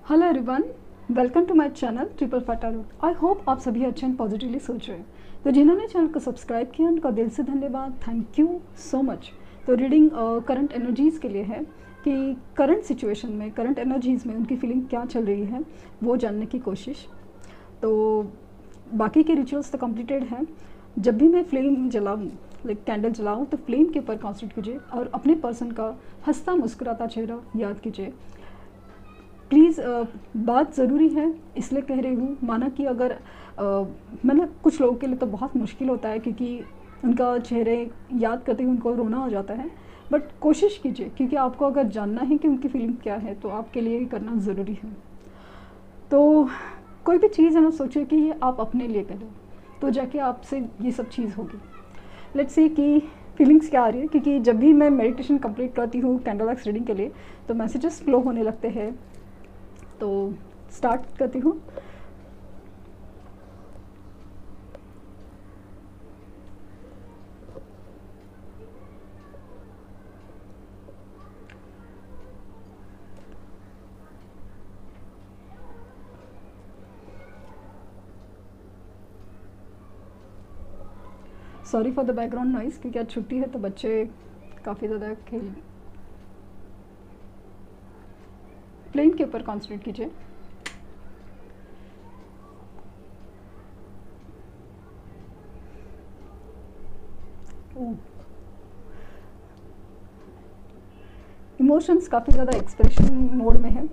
Hello everyone, welcome to my channel triple फाटा route. I hope आप सभी अच्छे एंड पॉजिटिवली सोच रहे हैं। तो जिन्होंने चैनल को सब्सक्राइब किया उनका दिल से धन्यवाद, थैंक यू सो मच। तो रीडिंग करंट एनर्जीज़ के लिए है कि करंट सिचुएशन में, करंट एनर्जीज़ में उनकी फीलिंग क्या चल रही है वो जानने की कोशिश। तो बाकी के रिचुअल्स तो कम्प्लीटेड हैं। जब भी मैं फ्लेम जलाऊँ, लाइक कैंडल जलाऊँ, तो फ्लेम के ऊपर कॉन्सेंट्रेट कीजिए और अपने पर्सन का हंसता मुस्कुराता चेहरा याद कीजिए। प्लीज़ बात ज़रूरी है इसलिए कह रही हूँ, माना कि अगर मैंने कुछ लोगों के लिए तो बहुत मुश्किल होता है क्योंकि उनका चेहरे याद करते ही उनको रोना हो जाता है। बट कोशिश कीजिए, क्योंकि आपको अगर जानना है कि उनकी फीलिंग क्या है तो आपके लिए ये करना ज़रूरी है। तो कोई भी चीज़ है ना, सोचिए कि ये आप अपने लिए करें तो जाके आपसे ये सब चीज़ होगी। लेट्स सी कि फीलिंग्स क्या आ रही है, क्योंकि जब भी मैं मेडिटेशन कंप्लीट करती हूँ कैंडल लाइट रीडिंग के लिए तो मैसेजेस फ्लो होने लगते हैं। तो स्टार्ट करती हूँ। Sorry for the background noise, क्योंकि आज छुट्टी है तो बच्चे काफ़ी ज़्यादा खेल। प्लेन के ऊपर कॉन्सेंट्रेट कीजिए। इमोशंस काफ़ी ज़्यादा एक्सप्रेशन मोड में है।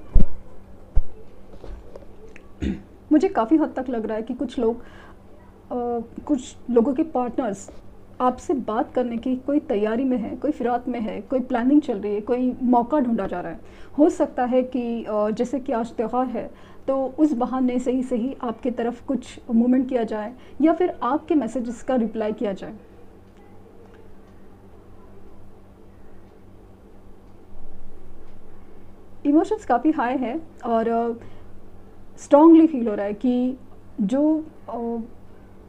मुझे काफ़ी हद तक लग रहा है कि कुछ लोगों के पार्टनर्स आपसे बात करने की कोई तैयारी में है, कोई फिराक में है, कोई प्लानिंग चल रही है, कोई मौका ढूंढा जा रहा है। हो सकता है कि जैसे कि आज त्यौहार है तो उस बहाने से ही सही आपके तरफ कुछ मूवमेंट किया जाए या फिर आपके मैसेजेस का रिप्लाई किया जाए। इमोशंस काफ़ी हाई है और स्ट्रांगली फील हो रहा है कि जो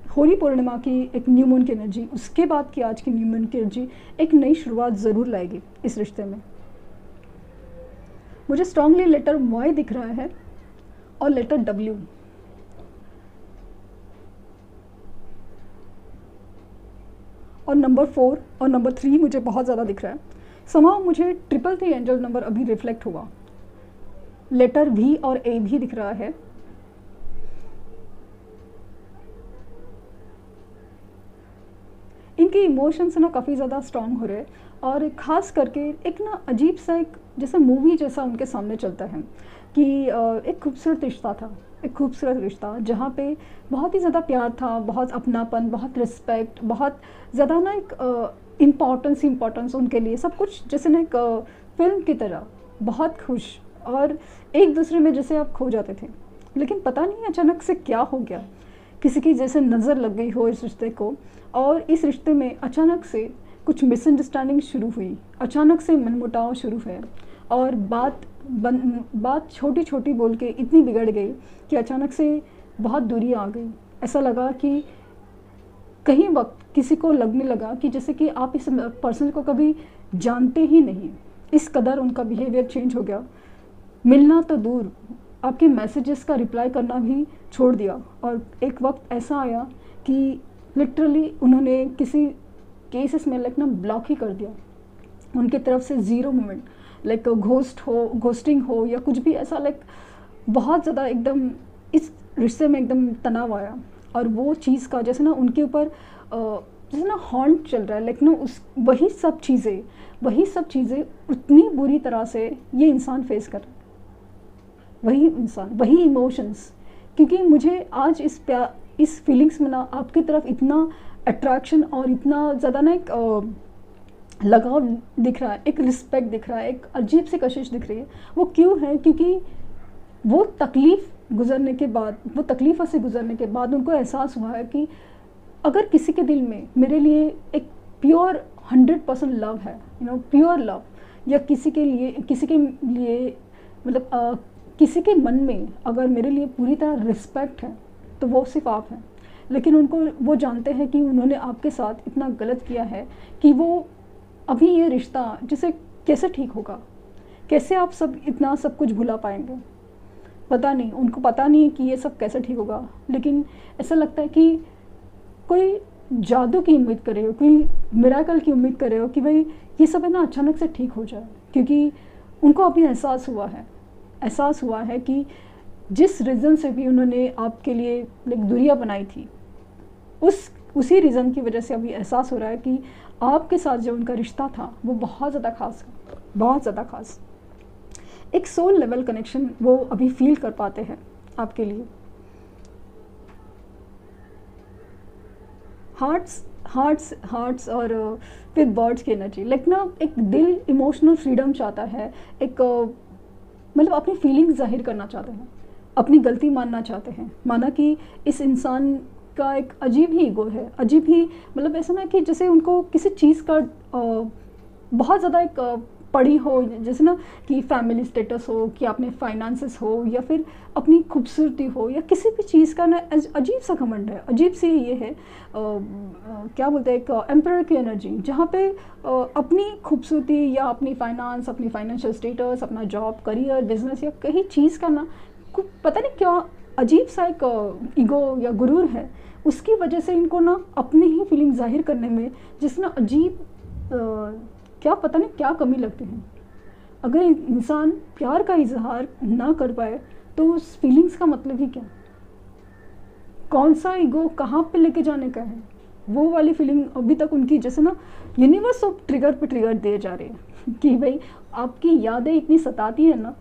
होली पूर्णिमा की एक न्यू मून की एनर्जी, उसके बाद की आज की न्यू मून की एनर्जी एक नई शुरुआत ज़रूर लाएगी इस रिश्ते में। मुझे स्ट्रांगली लेटर वाई दिख रहा है और लेटर डब्ल्यू। और नंबर 4 और नंबर 3 मुझे बहुत ज़्यादा दिख रहा है। समाव मुझे 333 एंजल नंबर अभी रिफ्लेक्ट हुआ। लेटर भी और ए भी दिख रहा है। इनके इमोशंस ना काफ़ी ज़्यादा स्ट्रांग हो रहे हैं और ख़ास करके एक ना अजीब सा एक जैसा मूवी जैसा उनके सामने चलता है कि एक खूबसूरत रिश्ता था, एक खूबसूरत रिश्ता जहाँ पे बहुत ही ज़्यादा प्यार था, बहुत अपनापन, बहुत रिस्पेक्ट, बहुत ज़्यादा ना एक इम्पॉर्टेंस उनके लिए, सब कुछ जैसे ना एक फिल्म की तरह, बहुत खुश और एक दूसरे में जैसे आप खो जाते थे। लेकिन पता नहीं अचानक से क्या हो गया, किसी की जैसे नज़र लग गई हो इस रिश्ते को और इस रिश्ते में अचानक से कुछ मिसअंडरस्टैंडिंग शुरू हुई, अचानक से मनमुटाव शुरू हुए और बात छोटी छोटी बोल के इतनी बिगड़ गई कि अचानक से बहुत दूरी आ गई। ऐसा लगा कि कहीं वक्त किसी को लगने लगा कि जैसे कि आप इस पर्सन को कभी जानते ही नहीं, इस कदर उनका बिहेवियर चेंज हो गया। मिलना तो दूर, आपके मैसेजेस का रिप्लाई करना भी छोड़ दिया और एक वक्त ऐसा आया कि लिटरली उन्होंने किसी केसेस में लाइक ना ब्लॉक ही कर दिया। उनकी तरफ से ज़ीरो मोमेंट, लाइक घोस्टिंग हो या कुछ भी ऐसा, लाइक बहुत ज़्यादा एकदम इस रिश्ते में एकदम तनाव आया। और वो चीज़ का जैसे ना उनके ऊपर जैसे ना हॉन्ट चल रहा है, लाइक ना वही सब चीज़ें उतनी बुरी तरह से ये इंसान फेस कर रहा है, वही इंसान, वही इमोशंस। क्योंकि मुझे आज इस फीलिंग्स में ना आपकी तरफ इतना अट्रैक्शन और इतना ज़्यादा ना एक लगाव दिख रहा है, एक रिस्पेक्ट दिख रहा है, एक अजीब सी कशिश दिख रही है। वो क्यों है? क्योंकि वो तकलीफ़ तकलीफ़ों से गुजरने के बाद उनको एहसास हुआ है कि अगर किसी के दिल में मेरे लिए एक प्योर 100% लव है, प्योर लव, या किसी के लिए मतलब किसी के मन में अगर मेरे लिए पूरी तरह रिस्पेक्ट है तो वो सिर्फ आप हैं। लेकिन वो जानते हैं कि उन्होंने आपके साथ इतना गलत किया है कि वो अभी ये रिश्ता जिसे कैसे ठीक होगा, कैसे आप सब इतना सब कुछ भुला पाएंगे। पता नहीं, उनको पता नहीं है कि ये सब कैसे ठीक होगा, लेकिन ऐसा लगता है कि कोई जादू की उम्मीद कर रहे हो, कोई मिराकल की उम्मीद कर रहे हो कि भाई ये सब है ना अचानक से ठीक हो जाए, क्योंकि उनको अभी एहसास हुआ है कि जिस रीज़न से भी उन्होंने आपके लिए एक दूरियां बनाई थी, उसी रीज़न की वजह से अभी एहसास हो रहा है कि आपके साथ जो उनका रिश्ता था वो बहुत ज़्यादा खास है, बहुत ज़्यादा खास। एक सोल लेवल कनेक्शन वो अभी फील कर पाते हैं आपके लिए। हार्ट्स और फिर बर्ड्स की एनर्जी, लाइक ना एक दिल इमोशनल फ्रीडम चाहता है, एक मतलब अपनी फीलिंग्स जाहिर करना चाहते हैं, अपनी गलती मानना चाहते हैं। माना कि इस इंसान का एक अजीब ही ईगो है, अजीब ही मतलब ऐसा ना कि जैसे उनको किसी चीज़ का बहुत ज़्यादा एक पड़ी हो, जैसे ना कि फैमिली स्टेटस हो, कि अपने फाइनेंसेस हो, या फिर अपनी खूबसूरती हो, या किसी भी चीज़ का ना अजीब सा घमंड है, अजीब सी ये है क्या बोलते हैं, एक एम्परर की एनर्जी, जहाँ पे अपनी खूबसूरती या अपनी फाइनेंस, अपनी फाइनेंशियल स्टेटस, अपना जॉब, करियर, बिजनेस या कहीं चीज़ का ना पता नहीं क्या अजीब सा एक ईगो या गुरूर है, उसकी वजह से इनको ना अपनी ही फीलिंग जाहिर करने में जिसना अजीब क्या पता नहीं क्या कमी लगती है। अगर इंसान प्यार का इजहार ना कर पाए तो उस फीलिंग्स का मतलब ही क्या, कौन सा ईगो कहाँ पे लेके जाने का है, वो वाली फीलिंग अभी तक उनकी जैसे ना यूनिवर्स ऑफ ट्रिगर पे ट्रिगर दिए जा रहे हैं कि भाई आपकी यादें इतनी सताती है ना,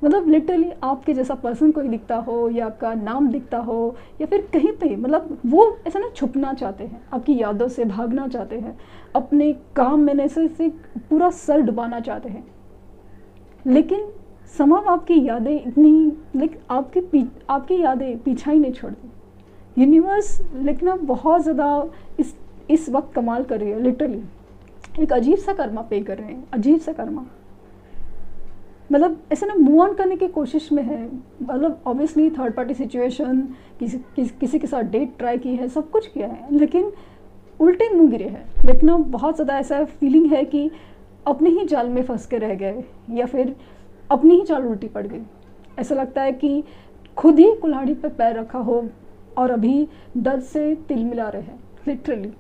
मतलब लिटरली आपके जैसा पर्सन कोई दिखता हो या आपका नाम दिखता हो या फिर कहीं पे, मतलब वो ऐसा ना छुपना चाहते हैं, आपकी यादों से भागना चाहते हैं, अपने काम में ऐसे से पूरा सर डुबाना चाहते हैं, लेकिन समाव आपकी यादें इतनी लेकिन आपकी यादें पीछा ही नहीं छोड़ती। यूनिवर्स लिखना बहुत ज़्यादा इस वक्त कमाल कर रही है, लिटरली एक अजीब सा कर्मा पे कर रहे हैं, अजीब सा कर्मा, मतलब ऐसे ना मूव ऑन करने की कोशिश में है। मतलब ऑब्वियसली थर्ड पार्टी सिचुएशन, किसी के साथ डेट ट्राई की है, सब कुछ किया है, लेकिन उल्टे मुंह गिरे हैं। लेकिन बहुत ज़्यादा ऐसा फीलिंग है कि अपने ही जाल में फंस के रह गए या फिर अपनी ही चाल उल्टी पड़ गई। ऐसा लगता है कि खुद ही कुल्हाड़ी पे पैर रखा हो और अभी दर्द से तिल मिला रहे हैं, लिटरली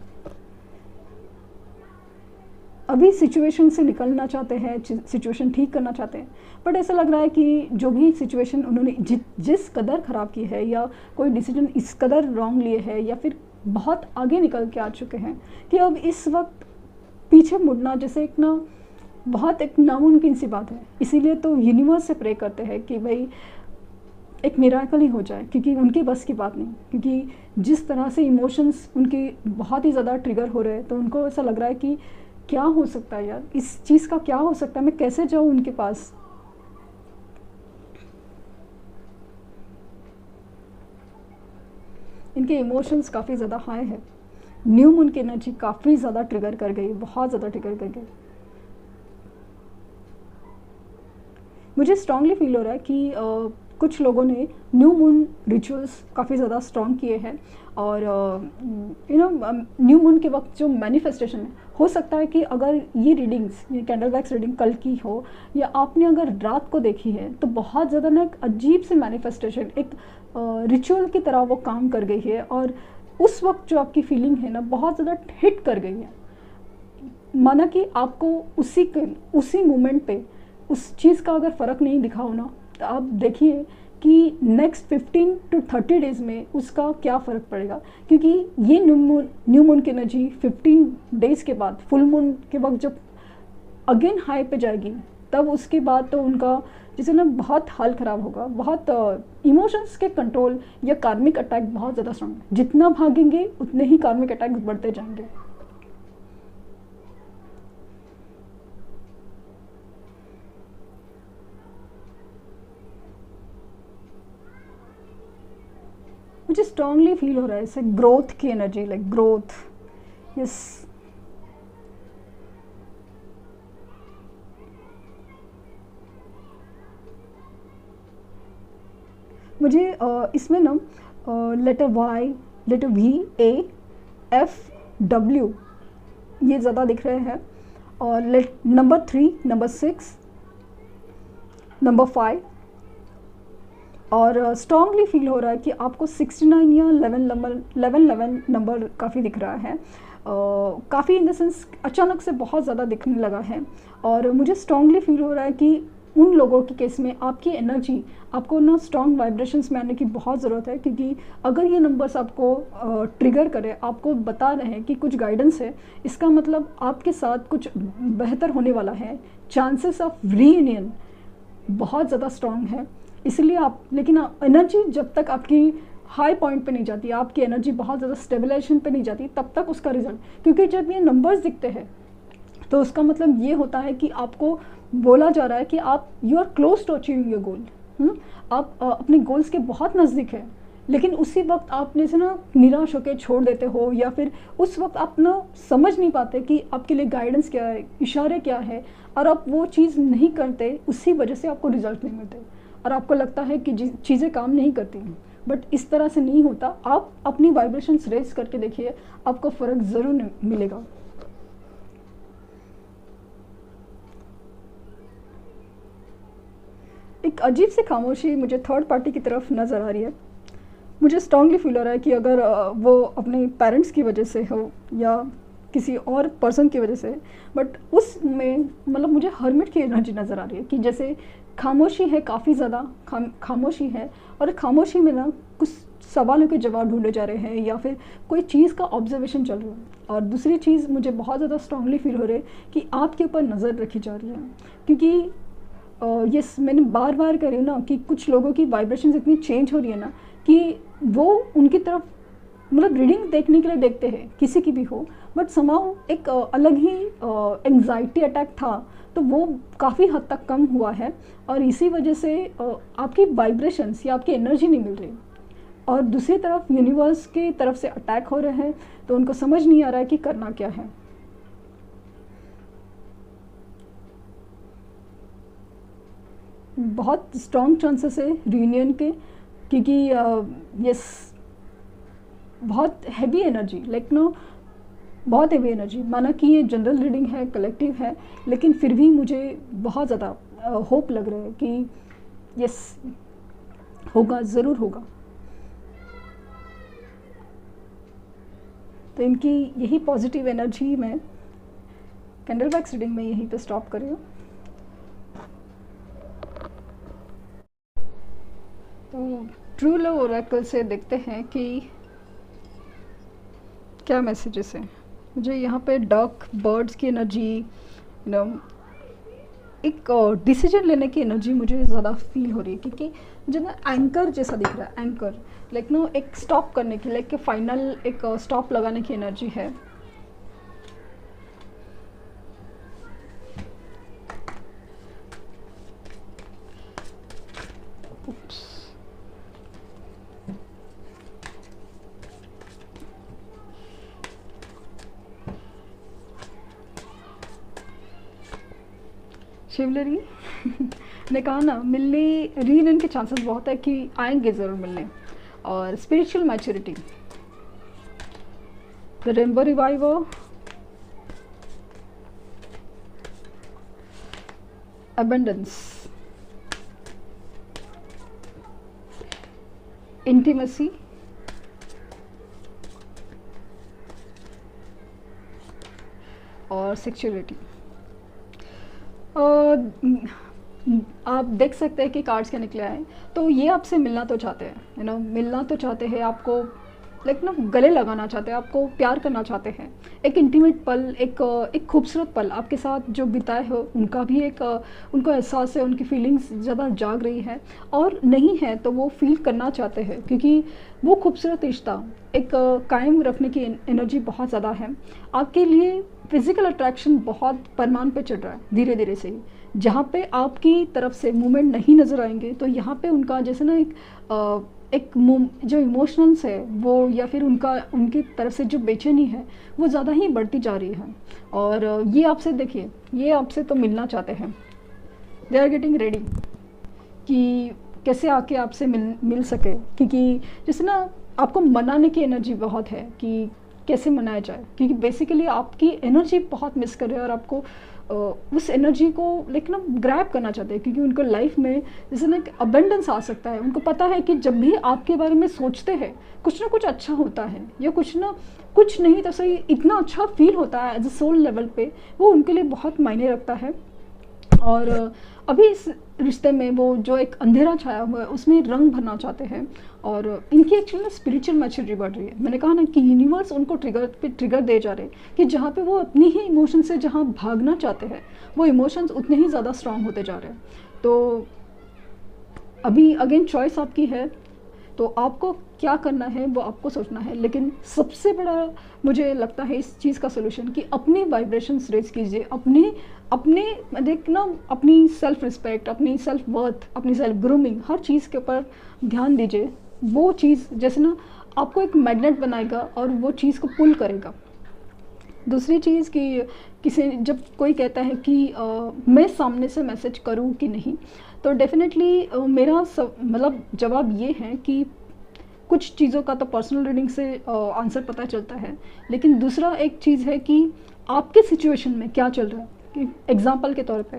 अभी सिचुएशन से निकलना चाहते हैं, सिचुएशन ठीक करना चाहते हैं, बट ऐसा लग रहा है कि जो भी सिचुएशन उन्होंने जिस कदर ख़राब की है या कोई डिसीजन इस कदर रॉन्ग लिए है या फिर बहुत आगे निकल के आ चुके हैं कि अब इस वक्त पीछे मुड़ना जैसे एक ना बहुत एक नामुमकिन सी बात है। इसीलिए तो यूनिवर्स से प्रे करते हैं कि भाई एक मिराकल ही हो जाए, क्योंकि उनके बस की बात नहीं, क्योंकि जिस तरह से इमोशंस उनके बहुत ही ज़्यादा ट्रिगर हो रहे हैं, तो उनको ऐसा लग रहा है कि क्या हो सकता है यार, इस चीज़ का क्या हो सकता है, मैं कैसे जाऊँ उनके पास। इनके इमोशंस काफ़ी ज़्यादा हाई है, न्यू मून की एनर्जी काफ़ी ज़्यादा ट्रिगर कर गई, बहुत ज़्यादा ट्रिगर कर गई। मुझे स्ट्रांगली फील हो रहा है कि कुछ लोगों ने न्यू मून रिचुअल्स काफ़ी ज़्यादा स्ट्रॉन्ग किए हैं और न्यू मून के वक्त जो मैनिफेस्टेशन है, हो सकता है कि अगर ये रीडिंग्स, ये कैंडल वैक्स रीडिंग कल की हो या आपने अगर रात को देखी है, तो बहुत ज़्यादा ना एक अजीब से मैनिफेस्टेशन, एक रिचुअल की तरह वो काम कर गई है और उस वक्त जो आपकी फीलिंग है ना बहुत ज़्यादा हिट कर गई है। माना कि आपको उसी मोमेंट पे उस चीज़ का अगर फ़र्क नहीं दिखा हो ना, तो आप देखिए कि नेक्स्ट 15 to 30 डेज़ में उसका क्या फ़र्क पड़ेगा, क्योंकि ये न्यू मून की एनर्जी 15 डेज़ के बाद फुल मून के वक्त जब अगेन हाई पे जाएगी, तब उसके बाद तो उनका जैसे ना बहुत हाल ख़राब होगा, बहुत इमोशंस के कंट्रोल या कार्मिक अटैक बहुत ज़्यादा स्ट्रांग है। जितना भागेंगे उतने ही कार्मिक अटैक बढ़ते जाएंगे। मुझे स्ट्रांगली फील हो रहा है इसे ग्रोथ की एनर्जी, लाइक ग्रोथ, यस। मुझे इसमें ना letter Y, letter V, A, F, W ये ज़्यादा दिख रहे हैं और नंबर 3, नंबर 6, नंबर 5, और स्ट्रांगली फील हो रहा है कि आपको 69 या 11 नंबर काफ़ी दिख रहा है, काफ़ी इन द सेंस अचानक से बहुत ज़्यादा दिखने लगा है। और मुझे स्ट्रांगली फील हो रहा है कि उन लोगों के केस में आपकी एनर्जी, आपको ना स्ट्रॉन्ग वाइब्रेशंस में आने की बहुत ज़रूरत है, क्योंकि अगर ये नंबर्स आपको ट्रिगर करे, आपको बता रहे हैं कि कुछ गाइडेंस है, इसका मतलब आपके साथ कुछ बेहतर होने वाला है। चांसेस ऑफ रीयूनियन बहुत ज़्यादा स्ट्रॉन्ग है। इसलिए आप, लेकिन एनर्जी जब तक आपकी हाई पॉइंट पे नहीं जाती, आपकी एनर्जी बहुत ज़्यादा स्टेबलाइजेशन पे नहीं जाती, तब तक उसका रिजल्ट, क्योंकि जब ये नंबर्स दिखते हैं तो उसका मतलब ये होता है कि आपको बोला जा रहा है कि आप you are close to achieving your goal. आप अपने गोल्स के बहुत नज़दीक है, लेकिन उसी वक्त आपने से ना निराश होकर छोड़ देते हो, या फिर उस वक्त आप ना समझ नहीं पाते कि आपके लिए गाइडेंस क्या है, इशारे क्या है, और आप वो चीज़ नहीं करते, उसी वजह से आपको रिजल्ट नहीं मिलते और आपको लगता है कि चीज़ें काम नहीं करती हैं। बट इस तरह से नहीं होता। आप अपनी वाइब्रेशंस रेज करके देखिए, आपको फ़र्क ज़रूर मिलेगा। एक अजीब सी खामोशी मुझे थर्ड पार्टी की तरफ नज़र आ रही है। मुझे स्ट्रांगली फील हो रहा है कि अगर वो अपने पेरेंट्स की वजह से हो या किसी और पर्सन की वजह से, बट उसमें मतलब मुझे हर्मिट की एनर्जी नज़र आ रही है कि जैसे खामोशी है, काफ़ी ज़्यादा खामोशी है, और खामोशी में ना कुछ सवालों के जवाब ढूंढे जा रहे हैं, या फिर कोई चीज़ का ऑब्जर्वेशन चल रहा है। और दूसरी चीज़ मुझे बहुत ज़्यादा स्ट्रांगली फील हो रही है कि आपके ऊपर नज़र रखी जा रही है, क्योंकि ये मैंने बार बार कह रही हूँ ना कि कुछ लोगों की वाइब्रेशंस इतनी चेंज हो रही है ना कि वो उनकी तरफ मतलब रीडिंग देखने के लिए देखते हैं, किसी की भी हो, बट समाउ एक अलग ही एंग्जाइटी अटैक था, तो वो काफ़ी हद तक कम हुआ है। और इसी वजह से आपकी वाइब्रेशंस या आपकी एनर्जी नहीं मिल रही, और दूसरी तरफ यूनिवर्स की तरफ से अटैक हो रहे हैं, तो उनको समझ नहीं आ रहा है कि करना क्या है। बहुत स्ट्रॉन्ग चांसेस है रीयूनियन के, क्योंकि यस बहुत हैवी एनर्जी, लाइक नो बहुत हैवी एनर्जी। माना कि ये जनरल रीडिंग है, कलेक्टिव है, लेकिन फिर भी मुझे बहुत ज़्यादा होप लग रहा है कि यस होगा, ज़रूर होगा। तो इनकी यही पॉजिटिव एनर्जी में कैंडल वैक्स रीडिंग में यहीं पे स्टॉप कर रही हूँ। तो ट्रू लव ओरेकल से देखते हैं कि क्या मैसेजेस हैं। मुझे यहाँ पे डक बर्ड्स की एनर्जी, एक डिसीजन लेने की एनर्जी मुझे ज़्यादा फील हो रही है, क्योंकि मुझे ना एंकर जैसा दिख रहा है। एंकर लाइक नो एक स्टॉप करने की, लाइक फाइनल एक स्टॉप लगाने की एनर्जी है। शिवलरी ने कहा ना, मिलने रीयूनियन के चांसेस बहुत है कि आएंगे ज़रूर मिलने। और spiritual maturity, the rainbow reviver, abundance, intimacy, और सेक्सुअलिटी। आप देख सकते हैं कि कार्ड्स क्या निकले हैं। तो ये आपसे मिलना तो चाहते हैं, मिलना तो चाहते हैं, आपको लाइक ना गले लगाना चाहते हैं, आपको प्यार करना चाहते हैं। एक इंटीमेट पल, एक खूबसूरत पल आपके साथ जो बिताए हो, उनका भी एक उनको एहसास है, उनकी फीलिंग्स ज़्यादा जाग रही है, और नहीं है तो वो फील करना चाहते हैं, क्योंकि वो खूबसूरत रिश्ता एक कायम रखने की एनर्जी बहुत ज़्यादा है। आपके लिए फिज़िकल अट्रैक्शन बहुत परमान पे चढ़ रहा है, धीरे धीरे से ही। जहाँ पे आपकी तरफ से मूवमेंट नहीं नज़र आएंगे, तो यहाँ पे उनका जैसे ना एक जो इमोशंस है वो, या फिर उनकी तरफ से जो बेचैनी है वो ज़्यादा ही बढ़ती जा रही है। और ये आपसे देखिए, ये आपसे तो मिलना चाहते हैं, दे आर गेटिंग रेडी कि कैसे आके आपसे मिल सके, क्योंकि जैसे ना आपको मनाने की एनर्जी बहुत है कि कैसे मनाया जाए, क्योंकि बेसिकली आपकी एनर्जी बहुत मिस कर रहे हैं, और आपको उस एनर्जी को लाइक ना ग्रैब करना चाहते हैं, क्योंकि उनको लाइफ में जैसे ना अबंडेंस आ सकता है। उनको पता है कि जब भी आपके बारे में सोचते हैं कुछ ना कुछ अच्छा होता है, या कुछ नहीं तो सही इतना अच्छा फील होता है एज अ सोल लेवल पे, वो उनके लिए बहुत मायने रखता है। और अभी इस रिश्ते में वो जो एक अंधेरा छाया हुआ है उसमें रंग भरना चाहते हैं। और इनकी एक्चुअली ना स्पिरिचुअल मैच्योरिटी बढ़ रही है। मैंने कहा ना कि यूनिवर्स उनको ट्रिगर दे जा रहे हैं कि जहाँ पे वो अपनी ही इमोशन से जहाँ भागना चाहते हैं वो इमोशंस उतने ही ज़्यादा स्ट्रांग होते जा रहे हैं। तो अभी अगेन चॉइस आपकी है, तो आपको क्या करना है वो आपको सोचना है। लेकिन सबसे बड़ा मुझे लगता है इस चीज़ का सोल्यूशन कि अपनी वाइब्रेशंस रेज कीजिए, अपने देखना अपनी सेल्फ रिस्पेक्ट, अपनी सेल्फ वर्थ, अपनी सेल्फ ग्रूमिंग, हर चीज़ के ऊपर ध्यान दीजिए। वो चीज़ जैसे ना आपको एक मैग्नेट बनाएगा और वो चीज़ को पुल करेगा। दूसरी चीज़ कि किसी जब कोई कहता है कि मैं सामने से मैसेज करूं कि नहीं, तो डेफिनेटली मेरा मतलब जवाब ये है कि कुछ चीज़ों का तो पर्सनल रीडिंग से आंसर पता चलता है, लेकिन दूसरा एक चीज़ है कि आपके सिचुएशन में क्या चल रहा है। कि एग्जांपल के तौर पे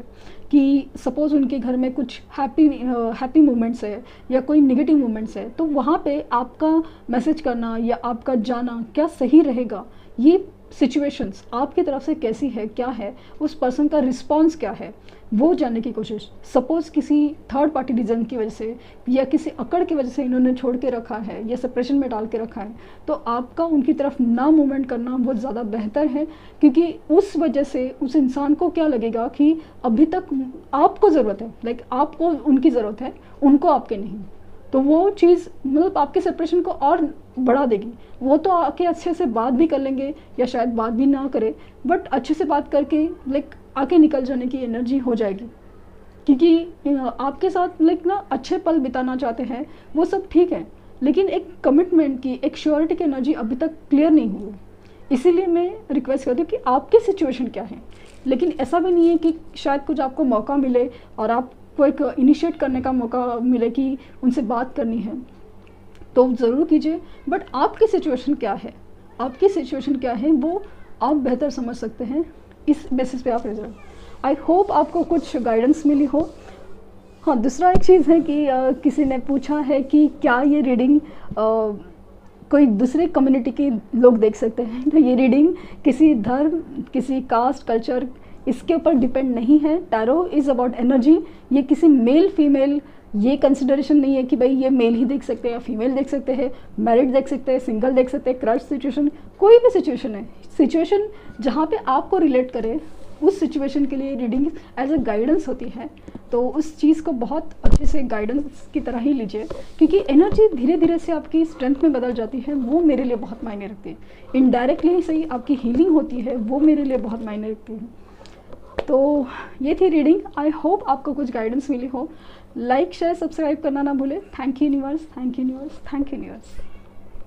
कि सपोज़ उनके घर में कुछ हैप्पी मोमेंट्स है या कोई नेगेटिव मोमेंट्स है, तो वहाँ पे आपका मैसेज करना या आपका जाना क्या सही रहेगा। ये सिचुएशंस आपकी तरफ से कैसी है, क्या है, उस पर्सन का रिस्पॉन्स क्या है, वो जानने की कोशिश। सपोज़ किसी थर्ड पार्टी रीज़न की वजह से या किसी अकड़ की वजह से इन्होंने छोड़ के रखा है या सेपरेशन में डाल के रखा है, तो आपका उनकी तरफ ना मूवमेंट करना बहुत ज़्यादा बेहतर है। क्योंकि उस वजह से उस इंसान को क्या लगेगा कि अभी तक आपको ज़रूरत है, लाइक आपको उनकी ज़रूरत है, उनको आपके नहीं। तो वो चीज़ मतलब आपके सेपरेशन को और बढ़ा देगी। वो तो आके अच्छे से बात भी कर लेंगे या शायद बात भी ना करे, बट अच्छे से बात करके लाइक आके निकल जाने की एनर्जी हो जाएगी। क्योंकि आपके साथ लाइक ना अच्छे पल बिताना चाहते हैं, वो सब ठीक है, लेकिन एक कमिटमेंट की, एक श्योरिटी की एनर्जी अभी तक क्लियर नहीं हुई। इसीलिए मैं रिक्वेस्ट करती हूँ कि आपकी सिचुएशन क्या है। लेकिन ऐसा भी नहीं है कि शायद कुछ आपको मौका मिले और आपको एक इनिशिएट करने का मौका मिले कि उनसे बात करनी है, तो ज़रूर कीजिए। बट आपकी सिचुएशन क्या है, आपकी सिचुएशन क्या है वो आप बेहतर समझ सकते हैं, इस बेसिस पे आप रिजल्ट। आई होप आपको कुछ गाइडेंस मिली हो। हाँ, दूसरा एक चीज़ है कि किसी ने पूछा है कि क्या ये रीडिंग कोई दूसरे कम्युनिटी के लोग देख सकते हैं। तो ये रीडिंग किसी धर्म, किसी कास्ट, कल्चर, इसके ऊपर डिपेंड नहीं है। Tarot is about energy. ये किसी मेल फीमेल ये कंसिडरेशन नहीं है कि भाई ये मेल ही देख सकते हैं या फीमेल देख सकते हैं, मैरिड देख सकते हैं, सिंगल देख सकते हैं, क्रश सिचुएशन, कोई भी सिचुएशन है, सिचुएशन जहाँ पे आपको रिलेट करे उस सिचुएशन के लिए रीडिंग एज अ गाइडेंस होती है। तो उस चीज़ को बहुत अच्छे से गाइडेंस की तरह ही लीजिए, क्योंकि एनर्जी धीरे धीरे से आपकी स्ट्रेंथ में बदल जाती है, वो मेरे लिए बहुत मायने रखती है। इनडायरेक्टली सही आपकी हीलिंग होती है, वो मेरे लिए बहुत मायने रखती है। तो ये थी रीडिंग। आई होप आपको कुछ गाइडेंस मिली हो। लाइक, शेयर, सब्सक्राइब करना ना भूले। Thank you universe, thank you universe, thank you universe.